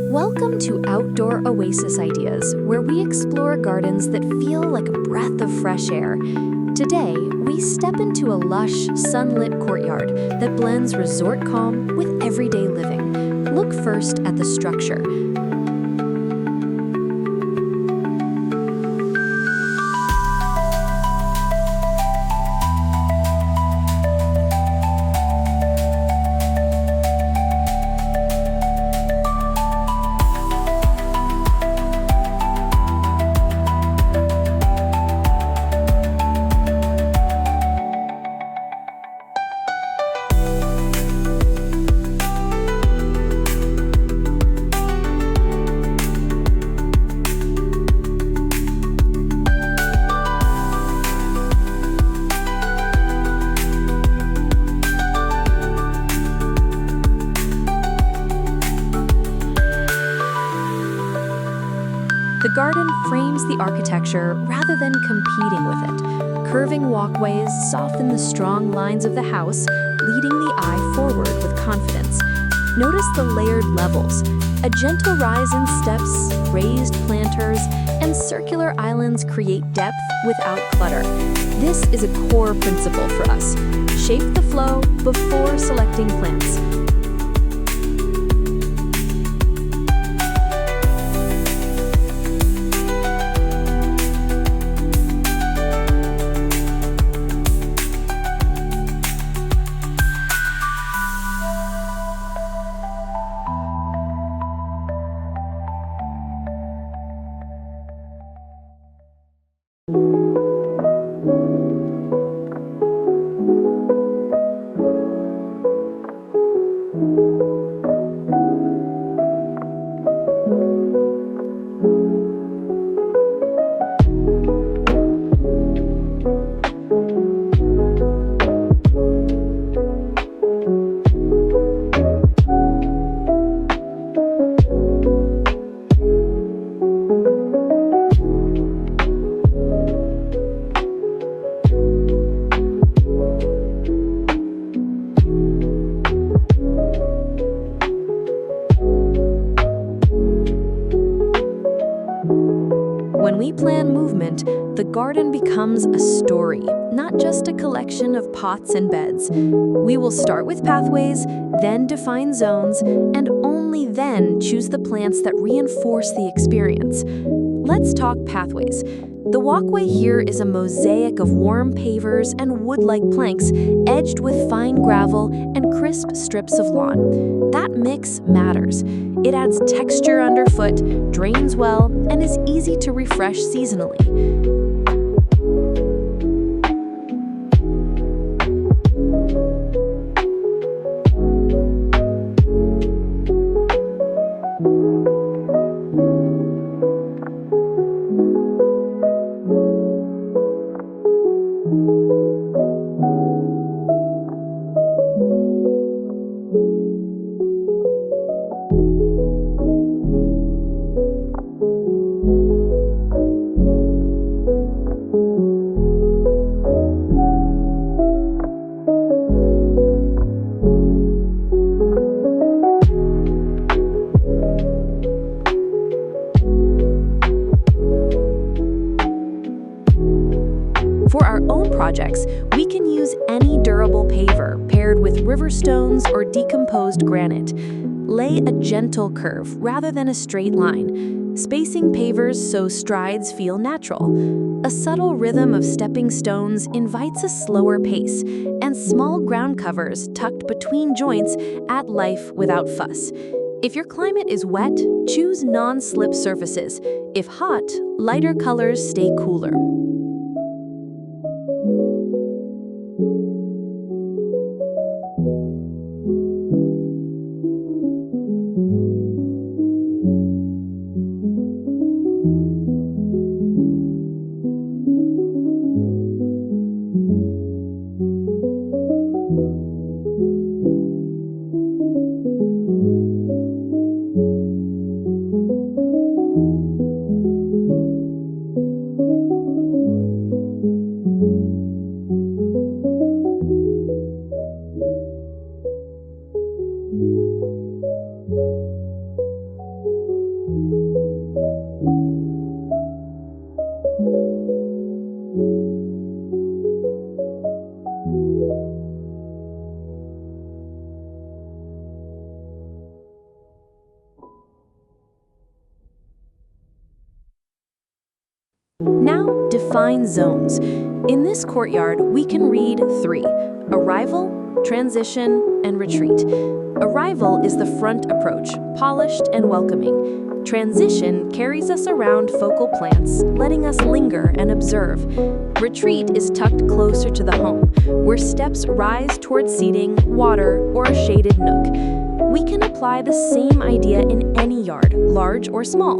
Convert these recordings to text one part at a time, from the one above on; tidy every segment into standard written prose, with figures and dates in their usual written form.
Welcome to Outdoor Oasis Ideas, where we explore gardens that feel like a breath of fresh air. Today, we step into a lush, sunlit courtyard that blends resort calm with everyday living. Look first at the structure. The garden frames the architecture rather than competing with it. Curving walkways soften the strong lines of the house, leading the eye forward with confidence. Notice the layered levels, a gentle rise in steps, raised planters, and circular islands create depth without clutter. This is a core principle for us. Shape the flow before selecting plants. When we plan movement, the garden becomes a story, not just a collection of pots and beds. We will start with pathways, then define zones, and only then choose the plants that reinforce the experience. Let's talk pathways. The walkway here is a mosaic of warm pavers and wood-like planks, edged with fine gravel and crisp strips of lawn. That mix matters. It adds texture underfoot, drains well, and is easy to refresh seasonally. For our own projects, we can use any durable paver paired with river stones or decomposed granite. Lay a gentle curve rather than a straight line, spacing pavers so strides feel natural. A subtle rhythm of stepping stones invites a slower pace, and small ground covers tucked between joints add life without fuss. If your climate is wet, choose non-slip surfaces. If hot, lighter colors stay cooler. Now, define zones. In this courtyard, we can read 3: arrival, transition, and retreat. Arrival is the front approach, polished and welcoming. Transition carries us around focal plants, letting us linger and observe. Retreat is tucked closer to the home, where steps rise towards seating, water, or a shaded nook. We can apply the same idea in any yard, large or small.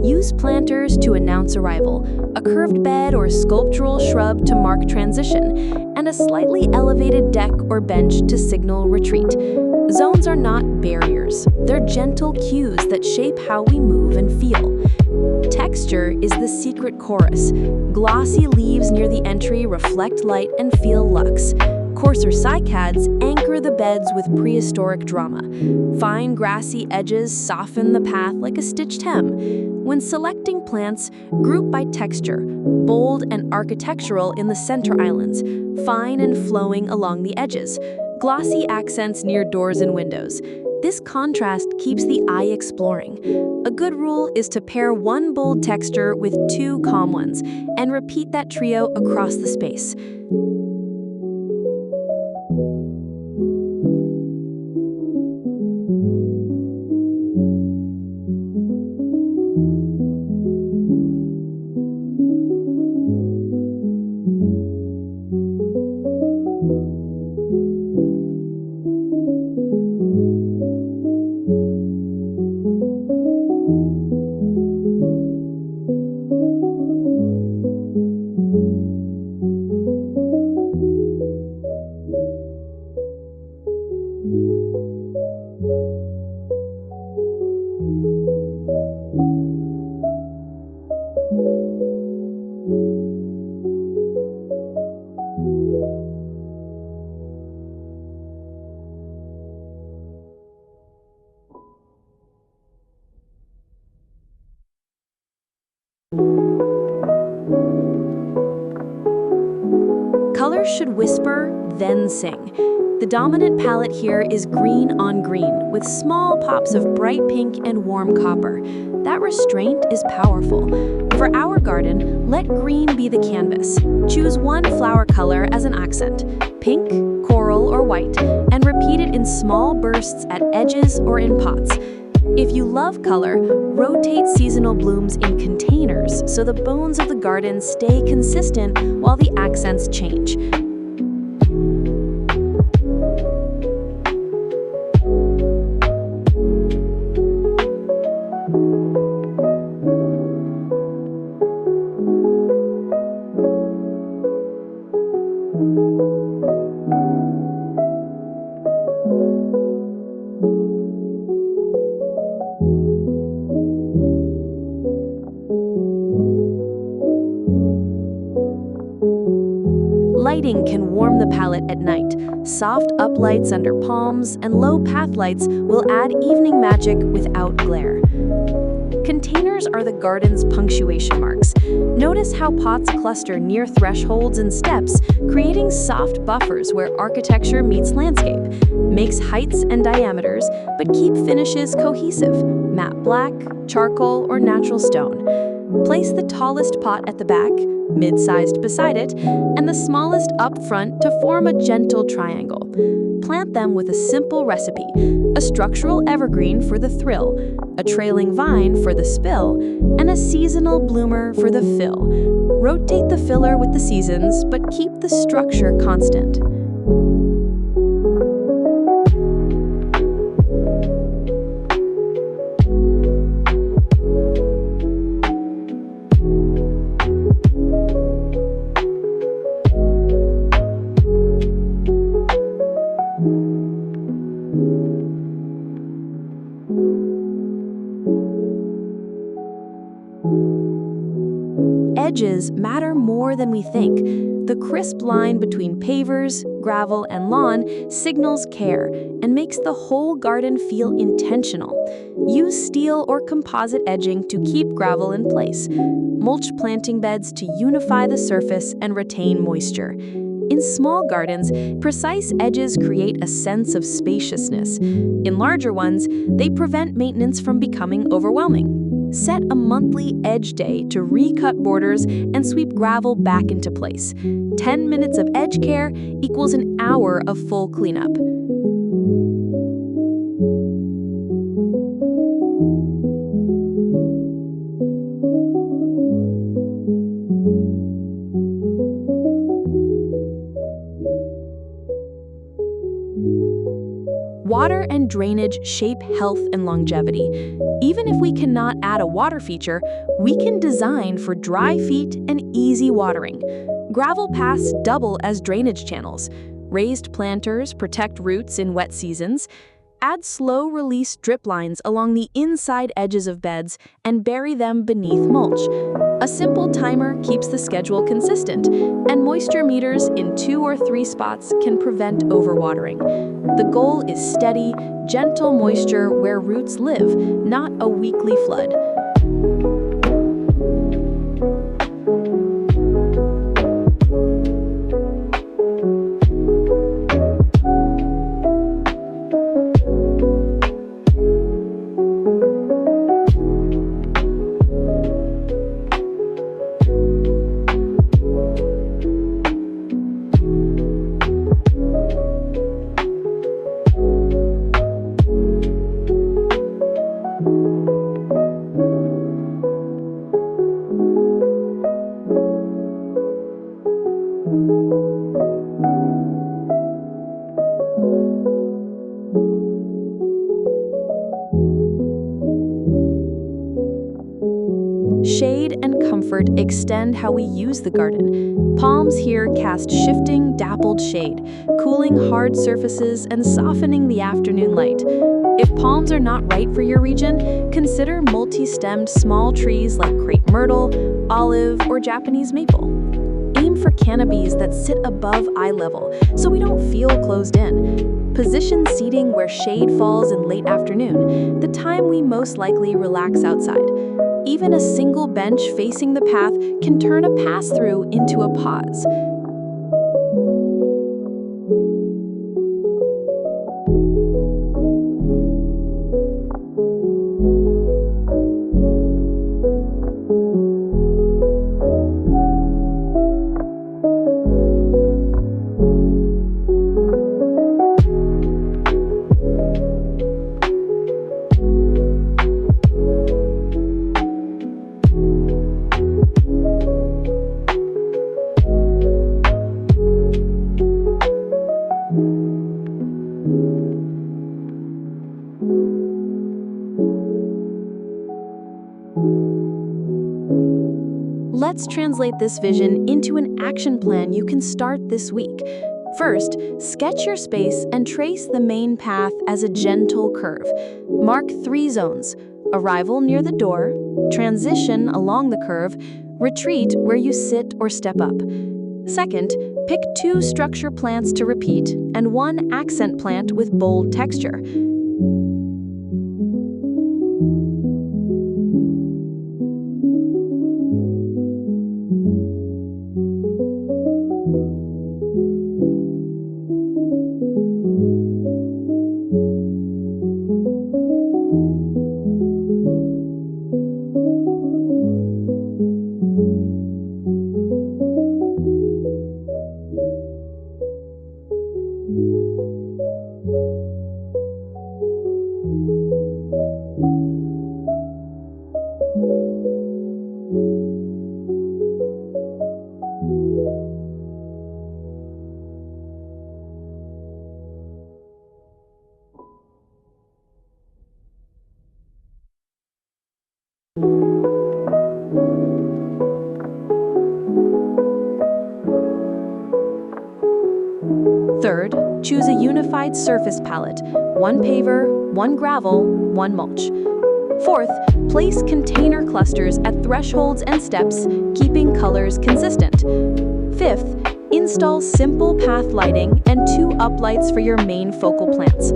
Use planters to announce arrival, a curved bed or sculptural shrub to mark transition, and a slightly elevated deck or bench to signal retreat. Zones are not barriers. They're gentle cues that shape how we move and feel. Texture is the secret chorus. Glossy leaves near the entry reflect light and feel luxe. Coarser cycads anchor the beds with prehistoric drama. Fine grassy edges soften the path like a stitched hem. When selecting plants, group by texture, bold and architectural in the center islands, fine and flowing along the edges, glossy accents near doors and windows. This contrast keeps the eye exploring. A good rule is to pair one bold texture with 2 calm ones, and repeat that trio across the space. Colors should whisper, then sing. The dominant palette here is green on green, with small pops of bright pink and warm copper. That restraint is powerful. For our garden, let green be the canvas. Choose one flower color as an accent, pink, coral, or white, and repeat it in small bursts at edges or in pots. If you love color, rotate seasonal blooms in containers so the bones of the garden stay consistent while the accents change. Lighting can warm the palette at night. Soft uplights under palms and low path lights will add evening magic without glare. Containers are the garden's punctuation marks. Notice how pots cluster near thresholds and steps, creating soft buffers where architecture meets landscape. Mix heights and diameters, but keep finishes cohesive: matte black, charcoal, or natural stone. Place the tallest pot at the back, mid-sized beside it, and the smallest up front to form a gentle triangle. Plant them with a simple recipe: a structural evergreen for the thrill, a trailing vine for the spill, and a seasonal bloomer for the fill. Rotate the filler with the seasons, but keep the structure constant. Edges matter more than we think. The crisp line between pavers, gravel, and lawn signals care and makes the whole garden feel intentional. Use steel or composite edging to keep gravel in place. Mulch planting beds to unify the surface and retain moisture. In small gardens, precise edges create a sense of spaciousness. In larger ones, they prevent maintenance from becoming overwhelming. Set a monthly edge day to recut borders and sweep gravel back into place. 10 minutes of edge care equals an hour of full cleanup. Water and drainage shape health and longevity. Even if we cannot add a water feature, we can design for dry feet and easy watering. Gravel paths double as drainage channels. Raised planters protect roots in wet seasons. Add slow-release drip lines along the inside edges of beds and bury them beneath mulch. A simple timer keeps the schedule consistent, and moisture meters in 2 or 3 spots can prevent overwatering. The goal is steady, gentle moisture where roots live, not a weekly flood. Shade and comfort extend how we use the garden. Palms here cast shifting, dappled shade, cooling hard surfaces and softening the afternoon light. If palms are not right for your region, consider multi-stemmed small trees like crepe myrtle, olive, or Japanese maple. Aim for canopies that sit above eye level so we don't feel closed in. Position seating where shade falls in late afternoon, the time we most likely relax outside. Even a single bench facing the path can turn a pass-through into a pause. Let's translate this vision into an action plan you can start this week. First, sketch your space and trace the main path as a gentle curve. Mark 3 zones: arrival near the door, transition along the curve, retreat where you sit or step up. Second, pick 2 structure plants to repeat and 1 accent plant with bold texture. Choose a unified surface palette, one paver, one gravel, one mulch. Fourth, place container clusters at thresholds and steps, keeping colors consistent. Fifth, install simple path lighting and 2 uplights for your main focal plants.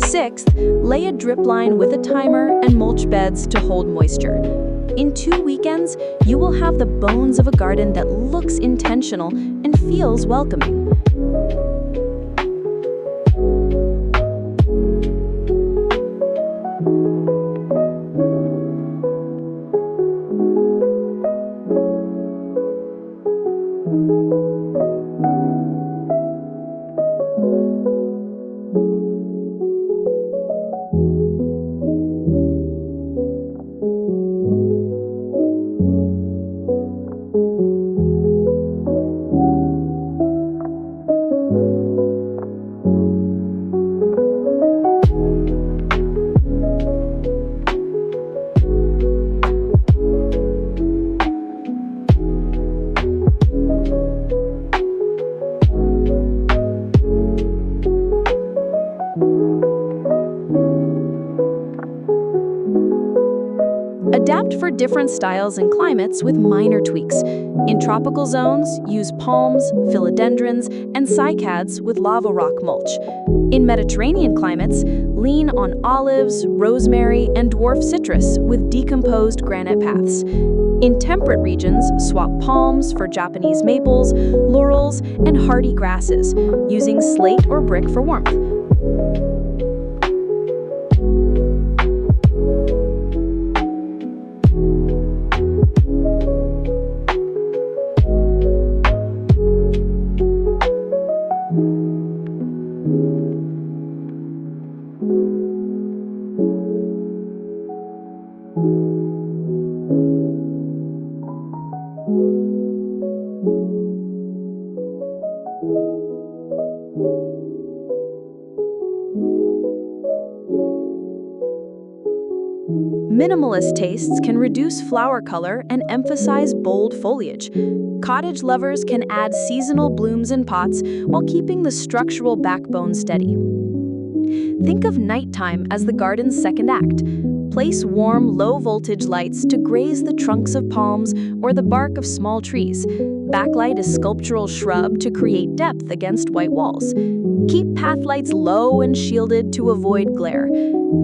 Sixth, lay a drip line with a timer and mulch beds to hold moisture. In 2 weekends, you will have the bones of a garden that looks intentional and feels welcoming. Adapt for different styles and climates with minor tweaks. In tropical zones, use palms, philodendrons, and cycads with lava rock mulch. In Mediterranean climates, lean on olives, rosemary, and dwarf citrus with decomposed granite paths. In temperate regions, swap palms for Japanese maples, laurels, and hardy grasses, using slate or brick for warmth. Minimalist tastes can reduce flower color and emphasize bold foliage. Cottage lovers can add seasonal blooms in pots while keeping the structural backbone steady. Think of nighttime as the garden's second act. Place warm, low-voltage lights to graze the trunks of palms or the bark of small trees. Backlight a sculptural shrub to create depth against white walls. Keep path lights low and shielded to avoid glare.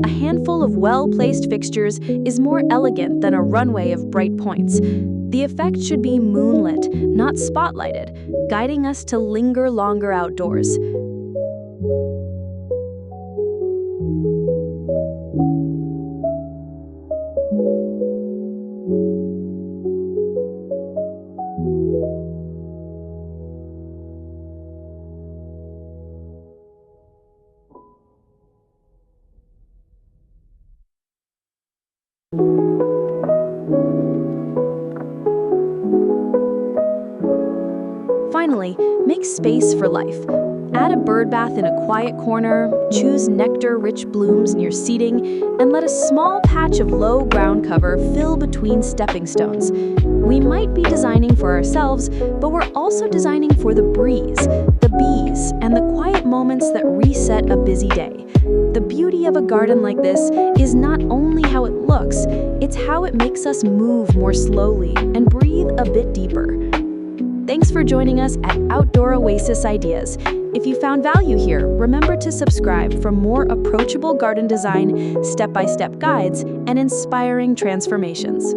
A handful of well-placed fixtures is more elegant than a runway of bright points. The effect should be moonlit, not spotlighted, guiding us to linger longer outdoors. Finally, make space for life. Add a bird bath in a quiet corner, choose nectar-rich blooms in your seating, and let a small patch of low ground cover fill between stepping stones. We might be designing for ourselves, but we're also designing for the breeze, the bees, and the quiet moments that reset a busy day. The beauty of a garden like this is not only how it looks, it's how it makes us move more slowly and breathe a bit deeper. Thanks for joining us at Outdoor Oasis Ideas. If you found value here, remember to subscribe for more approachable garden design, step-by-step guides, and inspiring transformations.